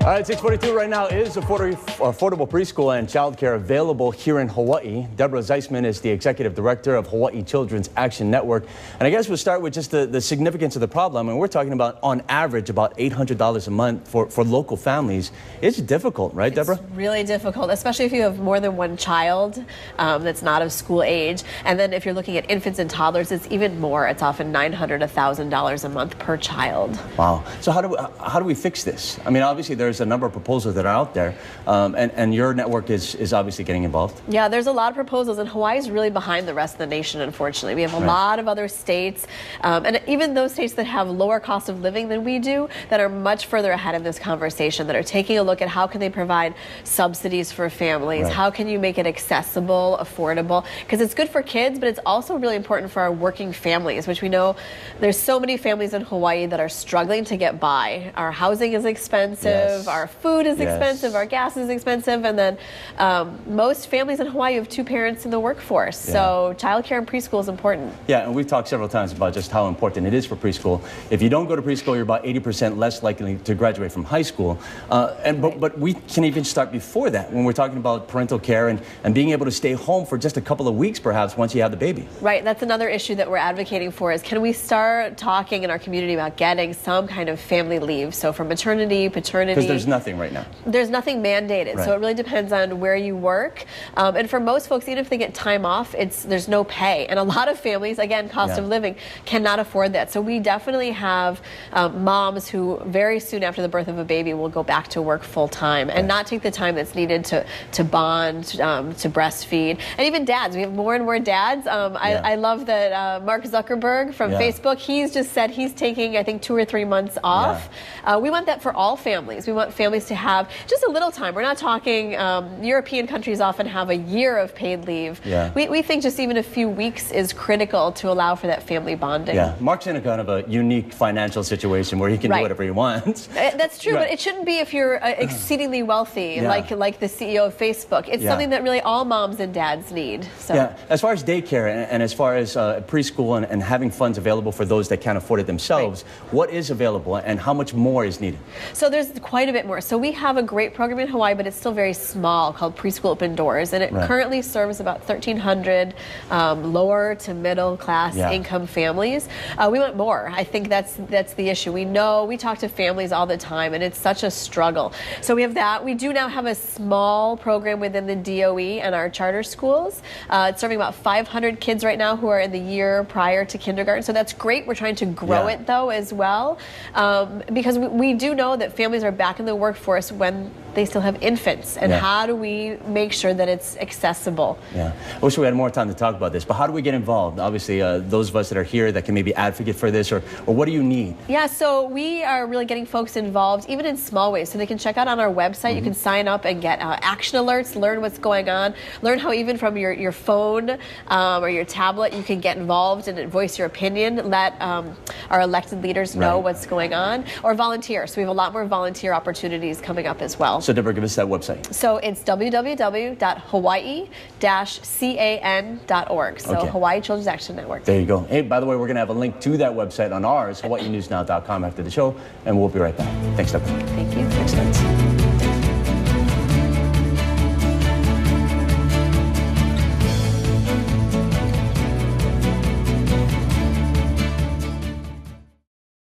All right, 6:42 right now. Is affordable preschool and childcare available here in Hawaii? Deborah Zysman is the executive director of Hawaii Children's Action Network. And I guess we'll start with just the significance of the problem. And we're talking about, on average, about $800 a month for local families. It's difficult, right, Deborah? It's really difficult, especially if you have more than one child that's not of school age. And then if you're looking at infants and toddlers, it's even more. It's often $900 to $1,000 a month per child. Wow. So how do we fix this? I mean, obviously, there's a number of proposals that are out there, and your network is obviously getting involved. Yeah, there's a lot of proposals, and Hawaii is really behind the rest of the nation, unfortunately. We have a lot of other states, and even those states that have lower cost of living than we do, that are much further ahead in this conversation, that are taking a look at how can they provide subsidies for families, how can you make it accessible, affordable, because it's good for kids, but it's also really important for our working families, which we know there's so many families in Hawaii that are struggling to get by. Our housing is expensive, our food is expensive, our gas is expensive, and then most families in Hawaii have two parents in the workforce. So childcare and preschool is important. Yeah, and we've talked several times about just how important it is for preschool. If you don't go to preschool, you're about 80% less likely to graduate from high school. But we can even start before that when we're talking about parental care and being able to stay home for just a couple of weeks, perhaps, once you have the baby. Right, that's another issue that we're advocating for, is can we start talking in our community about getting some kind of family leave? So for maternity, paternity. Because there's nothing right now. There's nothing mandated, so it really depends on where you work. And for most folks, even if they get time off, there's no pay. And a lot of families, again, cost of living, cannot afford that. So we definitely have moms who very soon after the birth of a baby will go back to work full time and not take the time that's needed to bond, to breastfeed. And even dads, we have more and more dads. I love that Mark Zuckerberg from Facebook, he's just said he's taking, I think, 2 or 3 months off. We want that for all families. We want families to have just a little time. We're not talking, European countries often have a year of paid leave. We think just even a few weeks is critical to allow for that family bonding. Mark's in a kind of a unique financial situation where he can do whatever he wants. That's true, but it shouldn't be if you're exceedingly wealthy, like the CEO of Facebook. It's something that really all moms and dads need. So. As far as daycare and as far as preschool and having funds available for those that can't afford it themselves, what is available and how much more is needed? So there's quite a bit more. So we have a great program in Hawaii, but it's still very small, called Preschool Open Doors, and it currently serves about 1,300 lower to middle class income families. We want more. I think that's the issue. We talk to families all the time, and it's such a struggle. So we have that. We do now have a small program within the DOE and our charter schools. It's serving about 500 kids right now who are in the year prior to kindergarten. So that's great. We're trying to grow it though as well, because we do know that families are back in the workforce when they still have infants, and how do we make sure that it's accessible? I wish we had more time to talk about this, but how do we get involved? Obviously, those of us that are here that can maybe advocate for this, or what do you need? So we are really getting folks involved, even in small ways. So they can check out on our website. You can sign up and get action alerts, learn what's going on, learn how even from your phone or your tablet you can get involved and voice your opinion, let our elected leaders know what's going on, or volunteer. So we have a lot more volunteer opportunities coming up as well. So Deborah, give us that website. So it's www.hawaii-can.org. So Hawaii Children's Action Network. There you go. Hey, by the way, we're going to have a link to that website on ours, hawaiinewsnow.com, after the show, and we'll be right back. Thanks, Deborah. Thank you. Thanks, guys.